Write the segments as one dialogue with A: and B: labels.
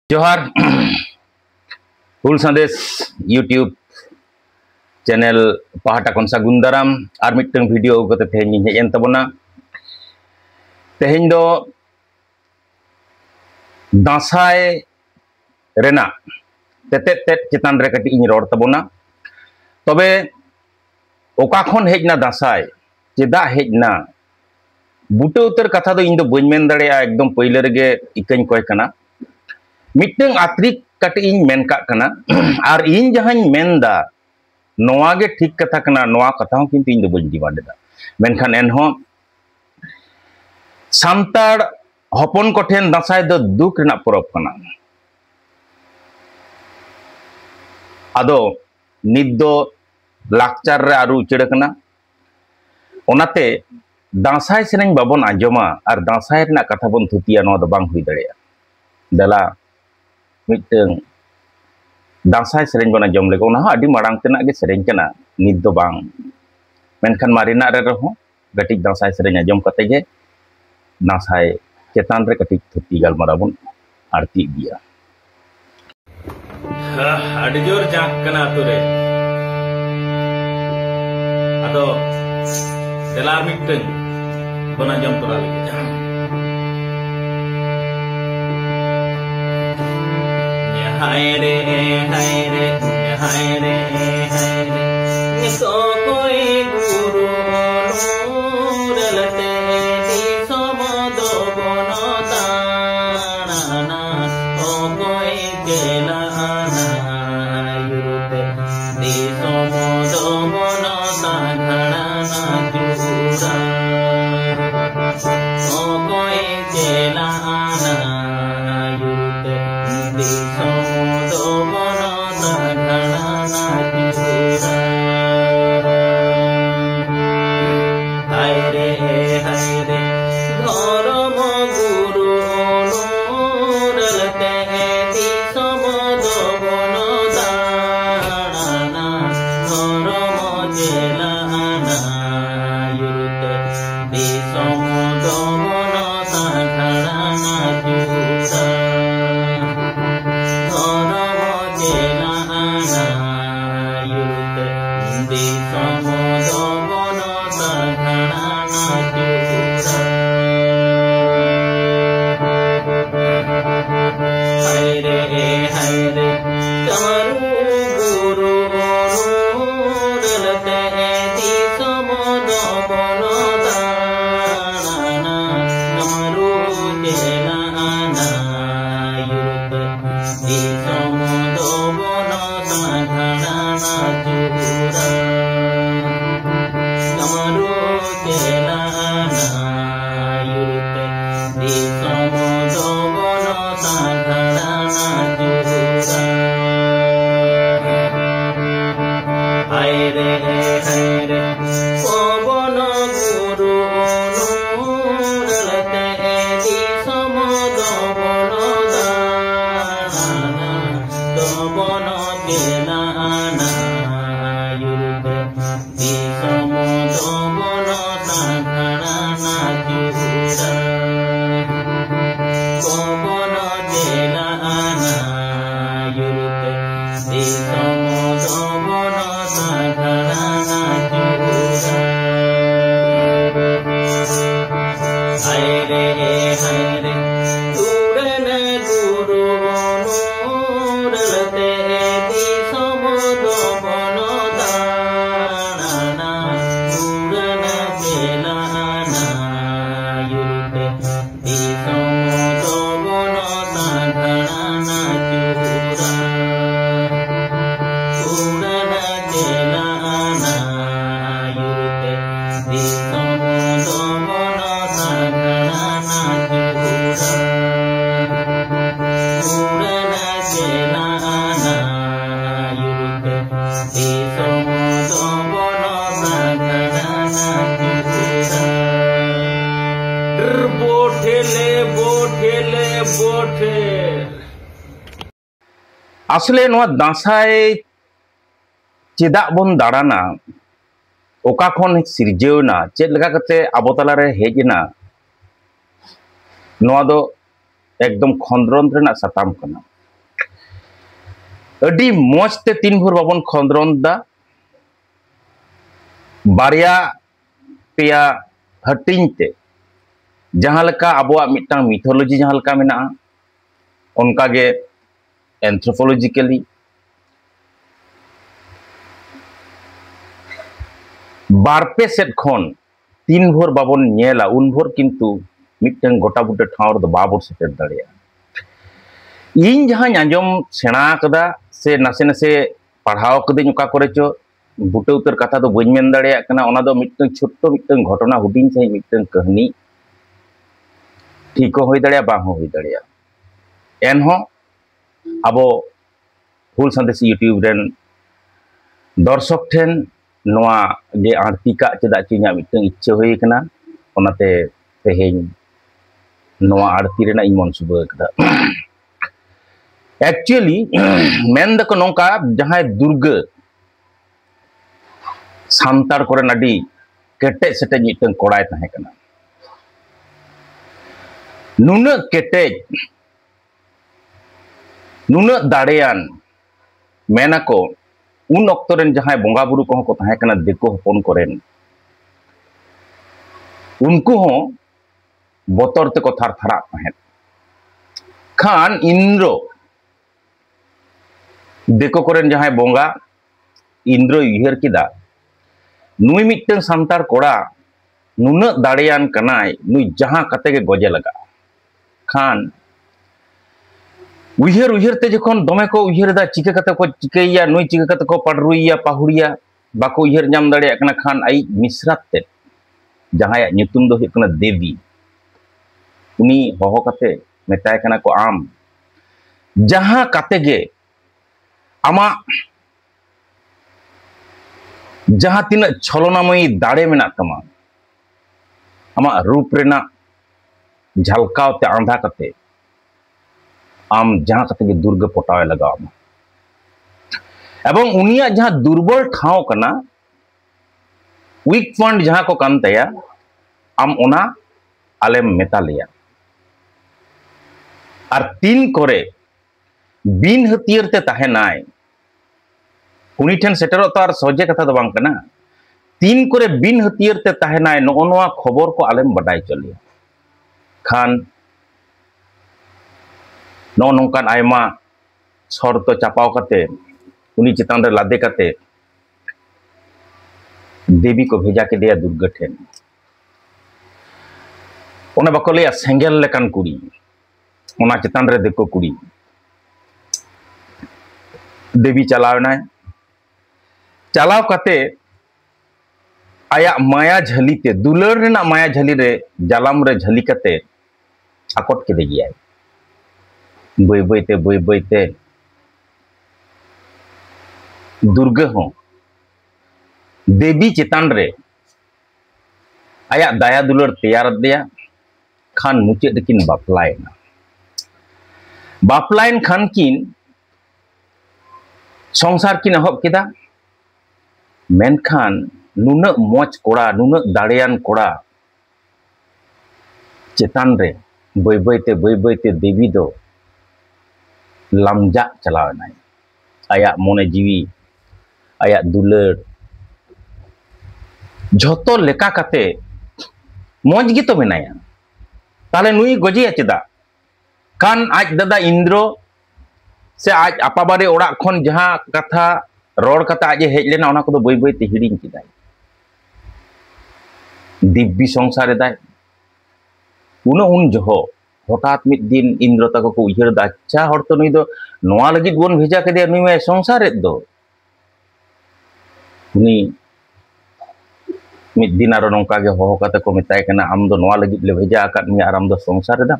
A: जोहार हुल संदेश YouTube channel पहाटा खन सागुन दाराम और मिटन वीडियो गते तेहें हेजन तबना तेहें दो दासाय रेना तेते चितान रे कटी इन रोड तबना तबे ओका खन हेजना दासाय चेदा हेजना बुटे उतर कथा दो इन दो बइन मेन दाड़ेया एकदम पहिले रेगे इकन कोय कना मिटन आत्रिक कटी इन मेन का कना और इन जहां मेनदा नोआ गे ठीक कथा कना नोआ कथा हूं किंतु इन दो बइन डिमांडेदा मेनखान एनहो सामताड़ हपन कोठेन दासाय दो दुख रेना परब कना आदो नित दो लाकचार रे आरु उचड़ कना ओनाते दासाय सेरेन बाबन आंजमा और दासाय रेना कथा बन थुतिया नोआ दो बांग हुई दाड़ेया दला मिटन दासाय सेरेन बना जम लेको ना अडी मारांग तेना गे सेरेन कना नित दो बांग मेनखान मारिना रे रहो गटिक दासाय सेरेन आंजम कते गे दासाय चेतान रे कटिक थुति गालमारा बन आरती दिया
B: अडी जोर जाक कना तुरे आदो देला मिटन बना जम तोरा लगे हाय रे निसो कोई गुरु नूर लते दी समदो बनो ताना ओ कोई केला ना युते दी समदो बनो ताना ना जुरा ओ कोई केला ना युते दी
A: असले दासाय चेदा बन दाड़ाना ओका खन सिरजेवना चेद लगा कते आबो तलारे हेजना नोआ दो एकदम खंद्रन रेना साताम कना अडी मौजते तीन भोर बाबन खंद्रन दा बारिया पेया हटिंगते जहां लका आबोआ मिटांग मिथोलॉजी जहां लका मेना उनका गे एंथ्रोपोलॉजिकली बारपे सेट खन तीन भोर बाबन नेला उन भोर किंतु मिटन गोटा बुटे ठावर दो बाबोर सेटर दाड़िया इन जहां आंजम सेना कदा से नासे नासे पढ़ाव कदिन ओका करे चो बुटे उतर कथा दो बइन मेन दाड़िया कना ओना दो मिटन छोटो मिटन घटना हुडिन से मिटन कहानी ठीक हो दाड़िया बांग हो दाड़िया एनहो अबो हुल संदेश यूट्यूब रेन दर्शक ठेन नोआ जे आर्तिका चेदा चिन्या मिटन इच्छा होई कना ओनाते तेहेन नोआ आरती रेना इन मन सुबह कदा एक्चुअली मेन दको नोंका जहां दुर्ग सांतार कोरे नडी केटे सेटे मिटन कोड़ाय ताहे कना नुन केटे नुन दाड़ेयान मेना को उन अक्तरेन जहां बोंगा बुरु को ताहे कना देखो हपन कोरेन उनको हो बोतर ते को थार थारा ताहे खान इंद्र देखो कोरेन जहां बोंगा इंद्र उहर किदा नुई मिटन सांतार कोड़ा नुन दाड़ेयान कनाय नुई जहां कते के गजे लगा खान उहर उहर ते जखन दमे को उहर दा चिके कते को चिकेया नुई चिके कते को पडरुइया पाहुड़िया बाको उहर नाम दाड़ेया कना खान आई मिश्रात ते जहां ᱧᱩᱛᱩᱢ दो हुकना देवी उनी होहो कते मेताय कना को आम जहां कते गे आमा जहां तीन छलनामयी दाड़े मेना तमा आमा रूप रेना झलकावते आंधा कते आम जहां कते गे दुर्ग पटावे लगाव एवं उनिया जहां दुर्बल ठाव कना वीक पॉइंट जहां को कान तया आम ओना आलेम मेता लिया और तीन करे बिन हथियार ते ताहेनाय उनी ठेन सेटेरो तो आर सोजे कथा दो बांग कना तीन करे बिन हथियार ते ताहेनाय नोआ खबर को आलेम बडाय चलिया खान नो नोंकान आयमा शर्त चापाव कते उनी चितान रे लादे कते देवी को भेजा के दिया दुर्ग ठेन ओना बको लिया सेंगेल लेकान कुड़ी ओना चितान रे देखो कुड़ी देवी चलावनाय चलाव कते आया माया झली ते दुलर रेना माया झली रे जालाम रे झली कते आकट के दे गया बय बयते दुर्ग हो देवी चितान रे आया दया दुलर तैयार दिया खान मुचाद किन बापलायना बापलायन खान किन संसार किन हब केदा मेनखान नुन मौज कोड़ा नुन दाड़ेयान कोड़ा चितान रे बय बयते देवी दो लामजा चलावनाय आया मोने जीवी आया दुलर झोतो लेका कते मौज गे तो मेनाया ताले नुई गजिया चेदा कान आज दादा इंद्र से आज आपाबारे ओड़ा खन जहां कथा रोड कथा आज हेज लेना ओना को बय बयते हिडिंग किदाय दिव्य संसार दाय उन जहो हठात मिद दिन इंद्र तक को उहर दा अच्छा हर तो नुई दो नोआ लगित बोन भेजा के दे नुई में संसार दो उनी मिद दिन आरो नोंका गे होहो कते को मेताय कना आम दो नोआ लगित ले भेजा आकाद मी आराम दो संसार दा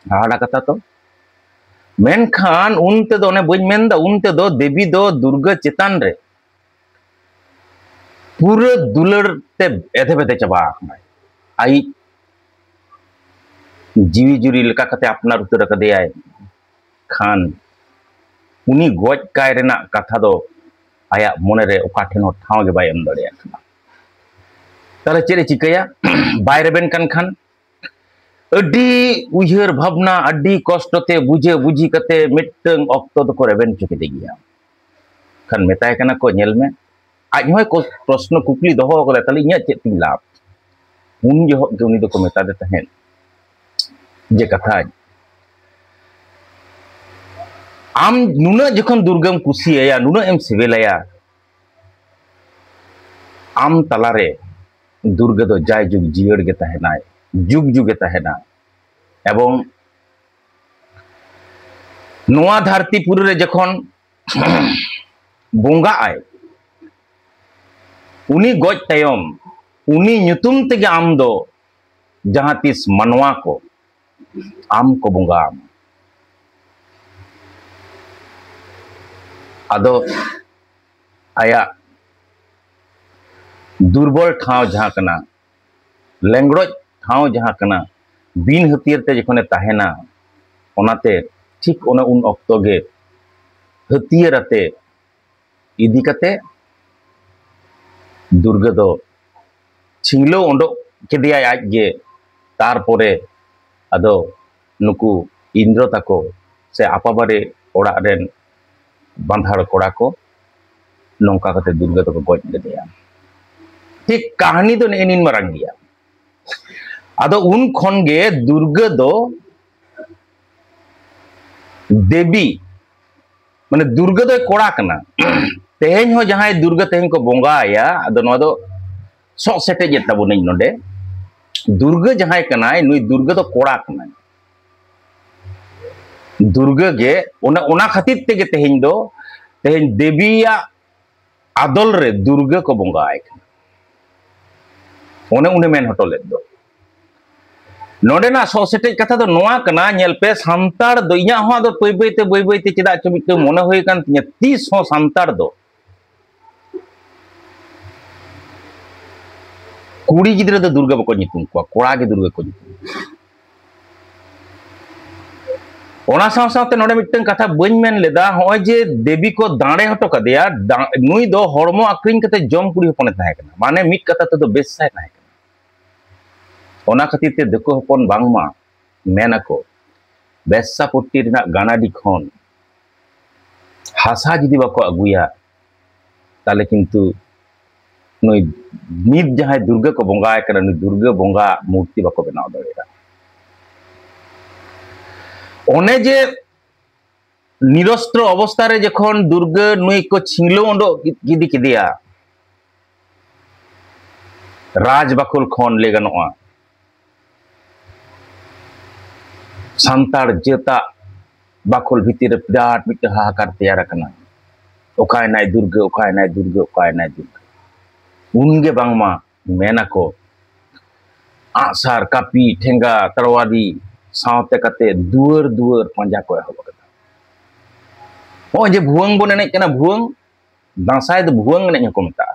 A: हाड़ा कथा तो मेनखान उनते दो ने बइन मेन दा उनते दो देवी दो दुर्ग चितान रे पूरे दुलर ते एधे बेधे चबा आई जीवी जुरी लेका कते अपनार उतर कदे आय खान उनी गज काय रेना कथा दो आया मोने रे ओका ठेन ठाव गे बाय एम दड़िया ताले चेरे चिकया bye रेबेन can't Khan Adi ujar bhavna adi kostote buje buji kate mitteng okto do ko reben chuke degiya kan metai kana ko nyel me aj hoy ko प्रश्न kukli doho kala tali nya chet ting lap un jo ge uni do ko meta de tahen je katha am nuna jokhon durgam kusiya nuna em sibelaya am talare durga do jay jug jiyer ge tahenai jug juge tahena ebong noa dharti puri re jokhon bonga ay uni goj tayom uni nyutum tege am do jahatis manwa ko am ko bonga am ado aya दुर्बल ठाव जहाँ कना लेंगड़ोज ठाव जहाँ कना बिन हथियार ते जखने ताहेना ओनाते ठीक ओना उन ऑक्तो गे हथियार आते इदी कते दुर्गा दो छिंगलो ओंडो केदिया आज गे तारपोरे अदो नुकु इंद्र ताको से आपाबारे ओड़ा रेन बांधाड़ कोड़ा को नौका कते दुर्गा दो गoj लेदेया ठीक कहानी तो नेनिन मारंग गया आदो उन खन गे दुर्गा दो देवी माने दुर्गा दो कोड़ा कना तेहेन हो जहां दुर्गा तेहेन को बोंगा आया आदो नो दो सो सेटे जेता बोने नोडे दुर्गा जहां कना नुई दुर्गा दो कोड़ा कना दुर्गा गे ओना खातिर तेगे तेहेन देवीया आदल रे दुर्गा को बोंगा आय ओने उन्हें मेन हटो लेद दो नोडेना सोसेटे कथा दो नोआ कना नेल पे सांतार दो इया हो दो पई पई चिदा चमित मने होय कान तिया 30 हो सांतार दो कुड़ी गिदरे दो दुर्गा बको नितुम को कोड़ा गे दुर्गा को नितुम ओना साथ नोडे मिटन कथा बइन मेन लेदा होय जे देवी को दाड़े हटो कदिया नुई दो हरमो आक्रिन कते जम कुड़ी होपने ताहे कना माने मिट कथा तो बेसाय ताहे कना ओना खातिर ते देखो हपन बांगमा मेनाको बेसा पट्टी रिना गानाडी खन हासा जदि बाको अगुया ताले किंतु नुई नित जहां दुर्गा को बोंगाय कना नुई दुर्गा बोंगा मूर्ति बाको बनाव दरेगा ओने जे निरस्त्र अवस्था रे जखन दुर्गा नुई को छिंगलो ओंडो गिदी किदिया राज बाकुल खन ले गनोआ सांतार जेता बाकुल भितिर बिराट मिट हाहाकार तैयार कना ओकाय नाय दुर्गा उनगे बांगमा मेनाको आसार कापी ठेंगा तरवादी सावते कते दुअर दुअर पंजा को एहब कदा हो जे भुवंग बोन एने कना भुवंग दासाय दो भुवंग एने को मता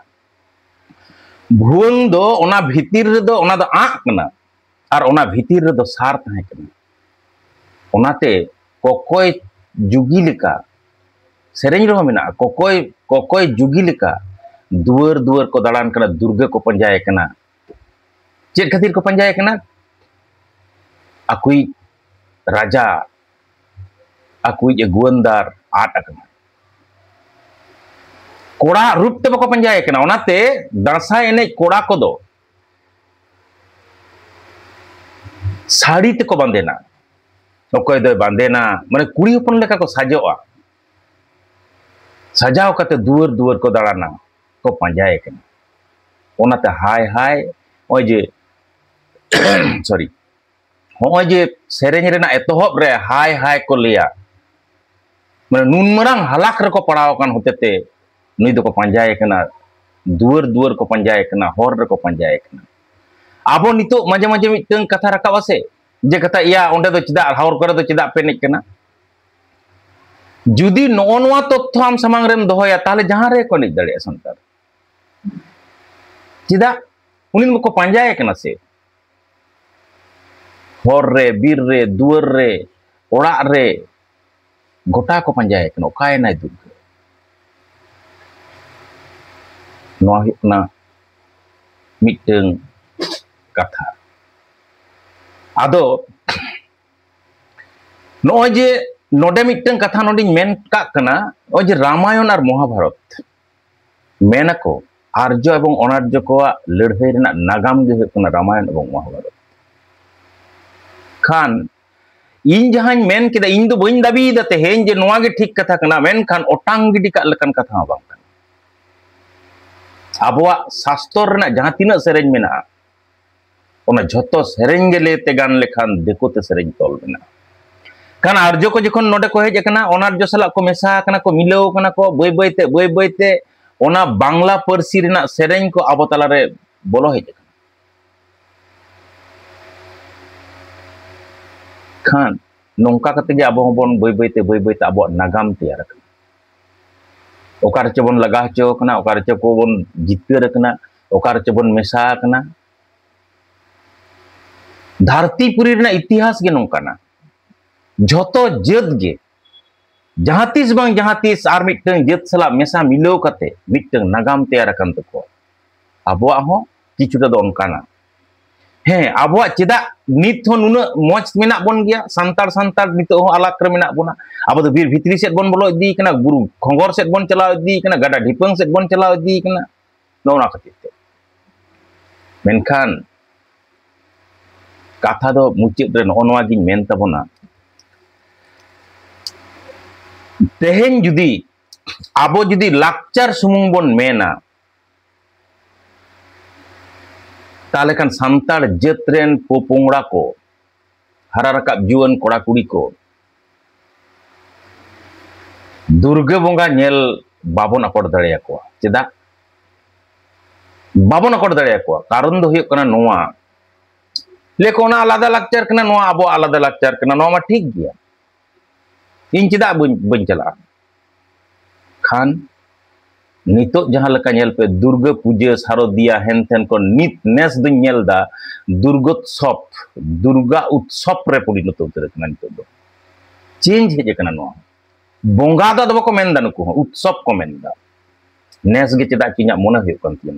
A: भुवंग दो ओना भितिर रे दो ओना दो आक कना आर ओना भितिर रे दो सार ताहे कना ओनाते कोकोय जुगी लेका सेरेंज रहो मेना कोकोय जुगी लेका दुअर दुअर को दाड़ान कना दुर्गा को पंजाय कना चेक खातिर को पंजाय कना अकुई राजा अकुई अगुवंदार आट अकना कोड़ा रूप ते बको पंजाय कना ओनाते दासाय एने कोड़ा को दो साड़ी ते को बांधेना ओकोय दो बांधेना माने कुड़ी हपन लेका को साजोआ सजाव कते दुअर दुअर को दाड़ाना को पंजाय कना ओनाते हाय हाय ओय जे सॉरी होय जे सेरेंज रेना एतोहब रे हाय हाय को लिया माने नुन मरांग हलाक रे को पड़ाव कान होतेते नुई दो को पंजाय कना दुअर दुअर को पंजाय कना हर रे को पंजाय कना आबो नितो माजे माजे मिटन कथा राकाब आसे जे कथा इया ओंडे दो चिदा हावर करे दो चिदा पेनिक कना जुदी नोनवा तथ्य आम समांग रेम दोहया ताले जहां रे को निक दड़े संतार चिदा उनिन को पंजाय कना से हर रे बीर रे दुअर रे ओड़ा रे गोटा को पंजाय कना ओकाय नाय दुर्गा नोआ हुकना मिटन कथा ado noy je node mitteng katha noding men kak kana oy je Ramayon ar Mahabharat menako Arjo ebong Onarjo koa ladhai rena nagam ge huyuk kana Ramayon ebong Mahabharat khan इन जहां main के इन दो बइन दाबी दते हेन जे नोआ गे ठीक कथा कना मेन खान ओटांग गिडी का लकन कथा बांग कन आबोआ शास्त्र रना जहां तिना सेरेंज मेना ओना झतो सेरेंज गे लेते गान लेखान देखोते सेरेंज तोल मेना खान आर्जो को जखन नोडे को हेज कना ओनार्जो सला को मेसा कना को मिलो कना को बय बयते ओना बांग्ला पारसी रना सेरेंज को आबो तला रे बोलो हेज खान नौका कते जे आबो हबन बय बयते आबो नागाम तैयार कना ओकार चबन लगा हचो कना ओकार चको बन जितर कना ओकार चबन मेसा कना धरतीपुरी रना इतिहास गे नौकाना झोतो जत गे जहातीस बांग जहातीस आर मिटeng जत सला मेसा मिलो कते मिटeng नागाम तैयार कन तको आबोआ हो किछुटा दो ओनकाना हे आबोआ चेदा नित हो नुना मोज मेना बन गया संतार नितो हो अलग रे मेना बोना आबो दो बीर भितरी सेट बन बोलो इदी कना बुरु खंगोर सेट बन चलाव इदी कना गाडा ढिपंग सेट बन चलाव इदी कना नोना खातिर मेनखान कथा दो मुचित रे नोनवा गिन मेन तबोना तेहेन जुदी आबो जुदी लाक्चर सुमुंग बन मेना ताले kan santar jetren पोपोंगड़ा को हरा रकाब जुआन कोड़ा कुड़ी को दुर्गा बोंगा नेल बाबोन अकोड़ दड़ेया को चेदा बाबोन अकोड़ दड़ेया को कारण दो हुयुक कना नोआ लेको ना आलादा लाक्चर कना नोआ आबो आलादा लाक्चर कना नोआ मा ठीक गया इन चेदा बन चला खान नितो जहां लका नेल पे दुर्गा पूजा शारदिया हेनथेन को नित नेस दुन नेल दा दुर्गा उत्सव रे परिणत उतर कना नितो दो चेंज हेज कना नो बोंगा दा दबो को मेनदा नुको उत्सव को मेनदा नेस गे चेदा किन्या मोने हुयो कन तिया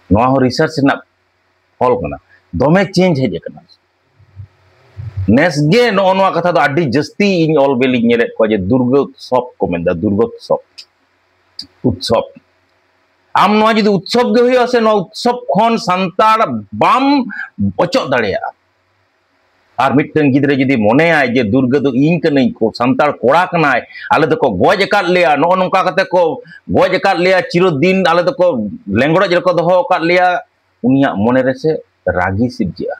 A: नो हो रिसर्च ना फॉल कना दोमे चेंज हेज कना नेस गे नो नो कथा दो आडी जस्ती इन ऑल बेली नेले को जे दुर्गा उत्सव को मेनदा दुर्गा उत्सव आम नोआ जुदी उत्सव गे हुयो से नो उत्सव खन संतार बाम बचो दड़ेया आर मिटन गिदरे जुदी मोने आय जे दुर्गा दो इन कनई को संतार कोड़ा कनाय आले दो को गोज एकात लेया नो नोका कते को गोज एकात लेया चिरदिन आले दो को लेंगड़ो जको दोहो कात लेया उनिया मोने रे से रागी सिरजिया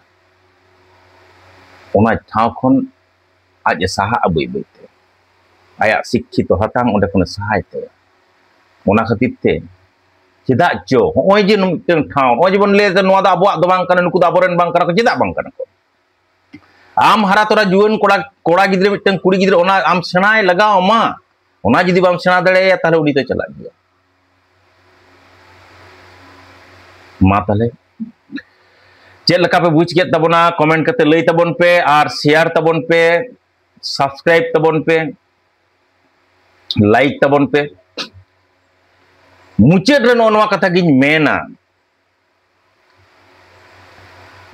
A: ओना ठाव खन आज साहा अबई बइते आया शिक्षित हतांग ओंडे खन सहायते ओना खातिर ते चेदा चो होय जे मिटeng ठाव होय जे बन ले नोआ दा अबो दो बांग कना नुकु दा बोरेन बांग कना को चेदा बांग कना को आम हरा तोरा जुवन कोड़ा गिद्रे मिटeng कुड़ी गिद्रे ओना आम सेणाय लगाव मा ओना जदी बाम सेणा दड़ेया ताले उनी तो चला गया मा ताले चेद लका पे बुझ के तबोना कमेंट करते लई तबोन पे और शेयर तबोन पे सब्सक्राइब तबोन पे लाइक तबोन पे मुचेद रे नोआ कथा गिन मेना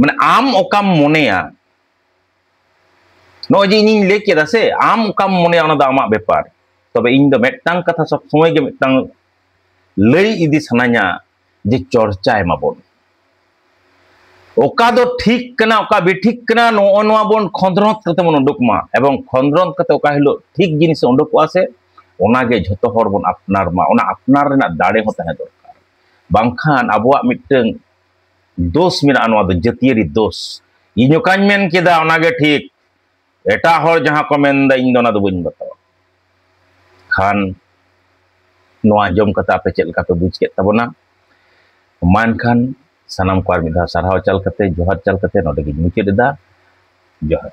A: माने आम ओकाम मोनेया नो जे इन ले केदा से आम ओकाम मोनेया ओना दा आमा बेपार तबे इन दो मेटटांग कथा सब समय गे मेटटांग लई इदी सनाया जे चर्चा एमाबोन ओका दो ठीक कना ओका बे ठीक कना नोआ बोन खंद्रत कते मन उडुकमा एवं खंद्रत कते ओका हिलो ठीक जिनिस उडुकवा से ओनागे झतो हर बन अपनार मा ओना अपनार रेना दाड़े हो तहे दरकार बांखान आबोआ मिटeng दोष मेना नोआ दो जतियरी दोष इño काñ मेन केदा ओनागे ठीक एटा हर जहां को मेनदा इन दोना दो बइन बतावा खान नोआ जम कथा पे चेल का पे बुझ के तबोना मान खान सनम को आर मिधा सरहाव चल कते जोहर चल कते नोडे गिन मुचेदा जोहर।